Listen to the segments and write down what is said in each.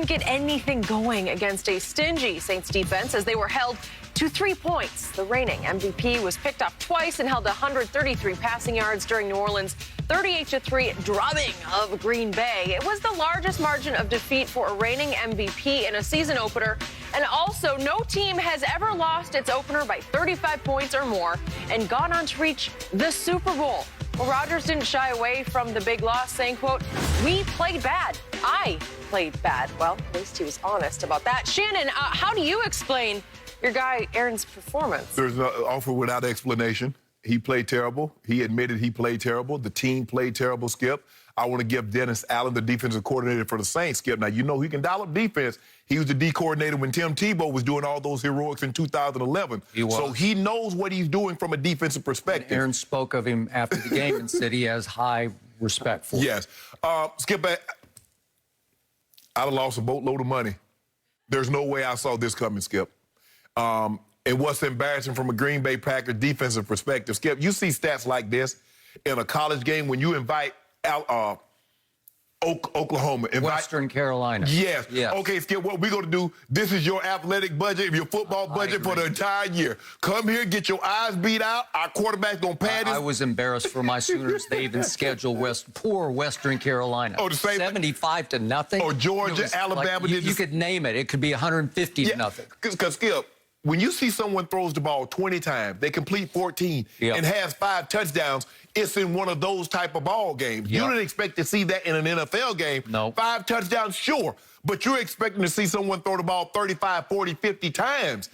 couldn't get anything going against a stingy Saints defense as they were held to 3 points. The reigning MVP was picked off twice and held 133 passing yards during New Orleans' 38-3 drubbing of Green Bay. It was the largest margin of defeat for a reigning MVP in a season opener. And also, no team has ever lost its opener by 35 points or more and gone on to reach the Super Bowl. Well, Rodgers didn't shy away from the big loss, saying, quote, "We played bad. I played bad." Well, at least he was honest about that. Shannon, how do you explain your guy Aaron's performance? There's an offer without explanation. He played terrible. He admitted he played terrible. The team played terrible, Skip. I want to give Dennis Allen, the defensive coordinator for the Saints, Skip. Now, you know he can dial up defense. He was the D coordinator when Tim Tebow was doing all those heroics in 2011. He was. So he knows what he's doing from a defensive perspective. Aaron spoke of him after the game and said he has high respect for him. Yes. Skip, I'd have lost a boatload of money. There's no way I saw this coming, Skip. And what's embarrassing from a Green Bay Packers defensive perspective, Skip, you see stats like this in a college game when you invite Oklahoma. Western Carolina. Yes. Okay, Skip, what we're going to do, this is your athletic budget, your football budget for the entire year. Come here, get your eyes beat out. Our quarterback's going to pad it. I was embarrassed for my Sooners. They even scheduled poor Western Carolina. Oh, the same 75-0. Or Georgia, Alabama. Like, you could name it. It could be 150-0. Because, Skip, when you see someone throws the ball 20 times, they complete 14 and has 5 touchdowns, it's in one of those type of ball games. You didn't expect to see that in an NFL game. No. 5 touchdowns, sure. But you're expecting to see someone throw the ball 35, 40, 50 times.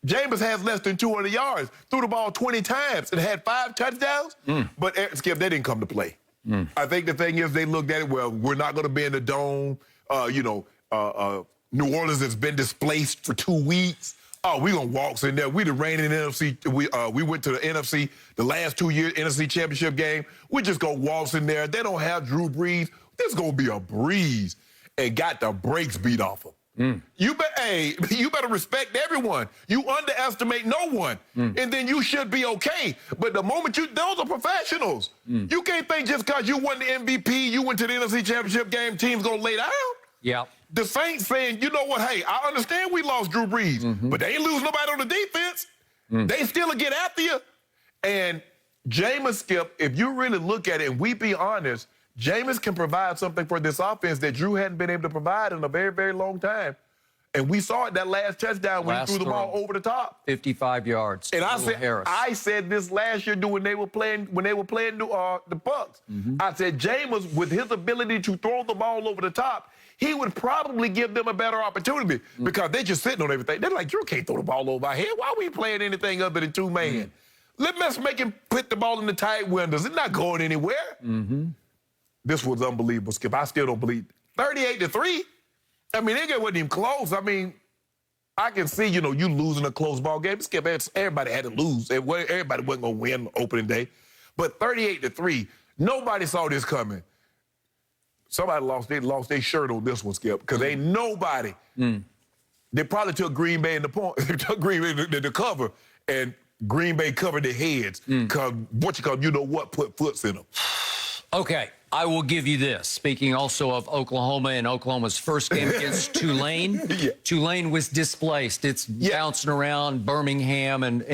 Jameis has less than 200 yards, threw the ball 20 times and had 5 touchdowns. But, Skip, they didn't come to play. I think the thing is they looked at it, well, we're not going to be in the dome. New Orleans has been displaced for 2 weeks. Oh, we're going to waltz in there. We the reigning NFC. We went to the NFC the last 2 years, NFC Championship game. We're just going to waltz in there. They don't have Drew Brees. This is going to be a breeze. And got the brakes beat off them. You better respect everyone. You underestimate no one. And then you should be okay. But the moment those are professionals. You can't think just because you won the MVP, you went to the NFC Championship game, team's going to lay down. Yeah. The Saints saying, you know what, hey, I understand we lost Drew Brees, but they ain't lose nobody on the defense. They still get after you. And Jameis, Skip, if you really look at it, and we be honest, Jameis can provide something for this offense that Drew hadn't been able to provide in a very, very long time. And we saw it that last touchdown when he threw the ball over the top. 55 yards. And I said this last year when they were playing the Bucks. I said Jameis, with his ability to throw the ball over the top, he would probably give them a better opportunity because they're just sitting on everything. They're like, you can't throw the ball over our head. Why are we playing anything other than 2-man? Let's make him put the ball in the tight windows. It's not going anywhere. This was unbelievable, Skip. I still don't believe it. 38-3. I mean, it wasn't even close. I mean, I can see, you losing a close ball game. Skip, everybody had to lose. Everybody wasn't going to win opening day. But 38-3, nobody saw this coming. Somebody lost their shirt on this one, Skip, because ain't nobody. They probably took Green Bay in the point. They took Green Bay in the cover, and Green Bay covered their heads because put foots in them. Okay, I will give you this. Speaking also of Oklahoma and Oklahoma's first game against Tulane, Tulane was displaced. It's bouncing around Birmingham, and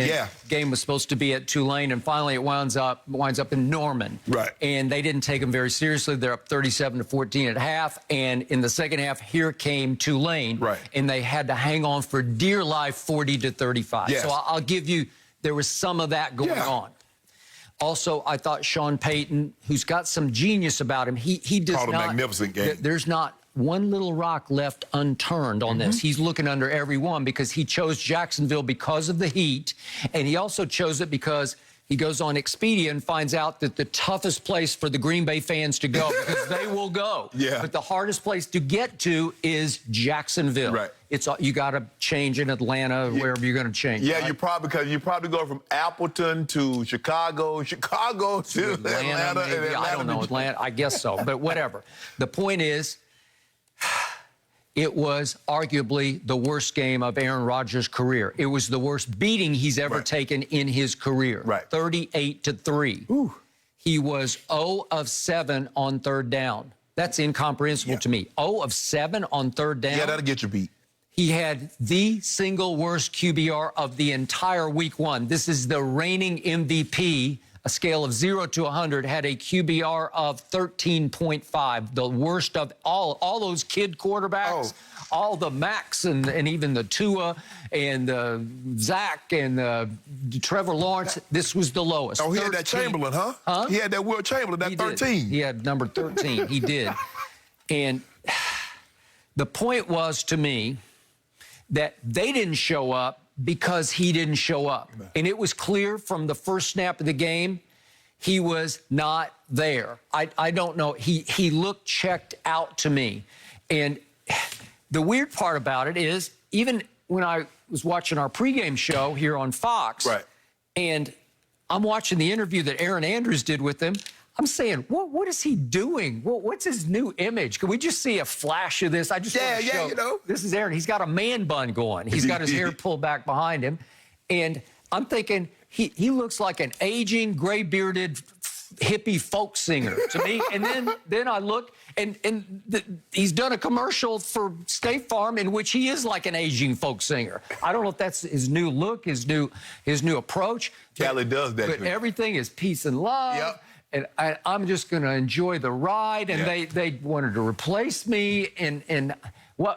game was supposed to be at Tulane, and finally it winds up in Norman. Right. And they didn't take them very seriously. They're up 37-14 at half, and in the second half, here came Tulane. Right. And they had to hang on for dear life, 40-35. Yes. So I'll give you, there was some of that going on. Also, I thought Sean Payton, who's got some genius about him, he does called not... a magnificent game. There's not one little rock left unturned on this. He's looking under every one because he chose Jacksonville because of the heat, and he also chose it because he goes on Expedia and finds out that the toughest place for the Green Bay fans to go, because they will go. But the hardest place to get to is Jacksonville. Right. You got to change in Atlanta, wherever you're going to change. Yeah, right? you probably go from Appleton to Chicago to Atlanta. I don't know, Atlanta. I guess so, but whatever. The point is, it was arguably the worst game of Aaron Rodgers' career. It was the worst beating he's ever taken in his career. 38-3. He was 0 of 7 on third down. That's incomprehensible to me. 0 of 7 on third down. Yeah, that'll get you beat. He had the single worst QBR of the entire week 1. This is the reigning MVP. A scale of 0 to 100 had a QBR of 13.5, the worst of all those kid quarterbacks, all the Max and even the Tua and Zach and Trevor Lawrence. This was the lowest. Oh, he had that Chamberlain, huh? He had that Will Chamberlain, that 13. He had number 13. He did. And the point was to me that they didn't show up because he didn't show up. And it was clear from the first snap of the game, he was not there. I don't know. He looked checked out to me. And the weird part about it is, even when I was watching our pregame show here on Fox, and I'm watching the interview that Aaron Andrews did with him, I'm saying, what is he doing? What's his new image? Can we just see a flash of this? I just want to show, you know. This is Aaron. He's got a man bun going. He's got his hair pulled back behind him. And I'm thinking, he looks like an aging, gray-bearded hippie folk singer to me. And then I look, and he's done a commercial for State Farm in which he is like an aging folk singer. I don't know if that's his new look, his new approach. Cali does that. But everything is peace and love. Yep. And I'm just going to enjoy the ride. And they wanted to replace me. And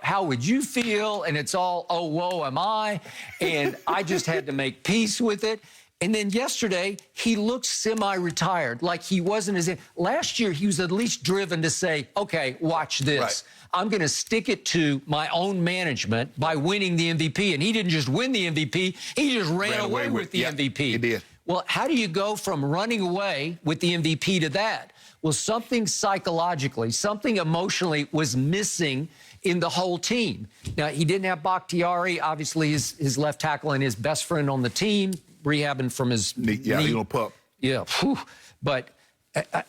how would you feel? And it's all, oh, woe am I. And I just had to make peace with it. And then yesterday, he looked semi-retired, like he wasn't as in. Last year, he was at least driven to say, okay, watch this. I'm going to stick it to my own management by winning the MVP. And he didn't just win the MVP, he just ran away with the MVP. He did. Well, how do you go from running away with the MVP to that? Well, something psychologically, something emotionally was missing in the whole team. Now, he didn't have Bakhtiari, obviously his left tackle and his best friend on the team, rehabbing from his knee. Yeah, little pup. Yeah, but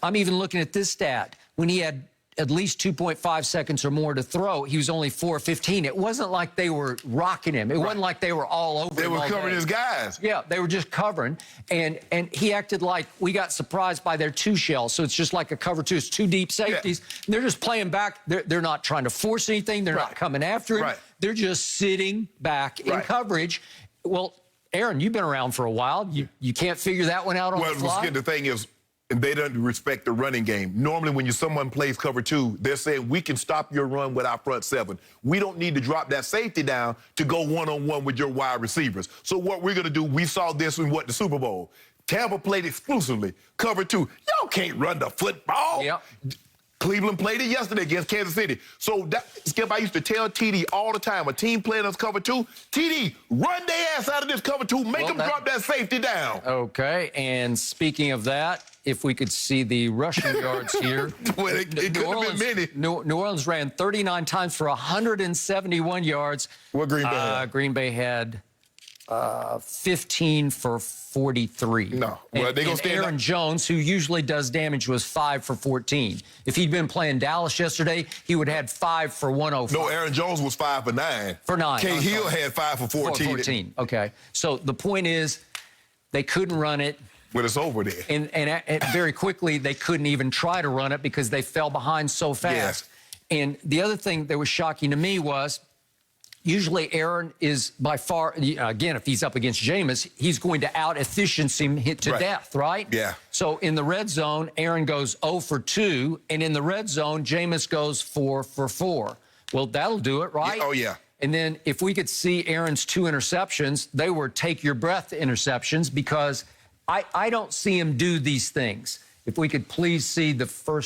I'm even looking at this stat. When he had at least 2.5 seconds or more to throw, he was only 4-15. It wasn't like they were rocking him. It wasn't like they were all over him. They were covering his guys. Yeah, they were just covering. And he acted like we got surprised by their 2 shell. So it's just like a cover 2. It's 2 deep safeties. Yeah. They're just playing back. They're not trying to force anything. They're not coming after him. They're just sitting back in coverage. Well, Aaron, you've been around for a while. You can't figure that one out on the fly? Well, the thing is, and they don't respect the running game. Normally, when someone plays cover 2, they're saying, we can stop your run with our front 7. We don't need to drop that safety down to go one-on-one with your wide receivers. So what we're going to do, we saw this in the Super Bowl. Tampa played exclusively cover 2. Y'all can't run the football. Yep. Cleveland played it yesterday against Kansas City. So, Skip, I used to tell TD all the time, a team playing us cover 2, TD, run their ass out of this cover 2, make them drop that safety down. Okay, and speaking of that, if we could see the rushing yards here. Well, it could have been many. New Orleans ran 39 times for 171 yards. What Green Bay had? Green Bay had 15 for 43. No. Well, they're going to stand Aaron Jones, who usually does damage, was 5 for 14. If he'd been playing Dallas yesterday, he would have had 5 for 105. No, Aaron Jones was 5 for 9. For 9. Kay Hill had 5 for 14. 14. Okay. So the point is, they couldn't run it. Well, it's over there. And very quickly, they couldn't even try to run it because they fell behind so fast. Yes. And the other thing that was shocking to me was, usually Aaron is by far, again, if he's up against Jameis, he's going to out-efficiency him to death, right? Yeah. So in the red zone, Aaron goes 0 for 2, and in the red zone, Jameis goes 4 for 4. Well, that'll do it, right? Yeah. Oh, yeah. And then if we could see Aaron's 2 interceptions, they were take-your-breath interceptions because I don't see him do these things. If we could please see the first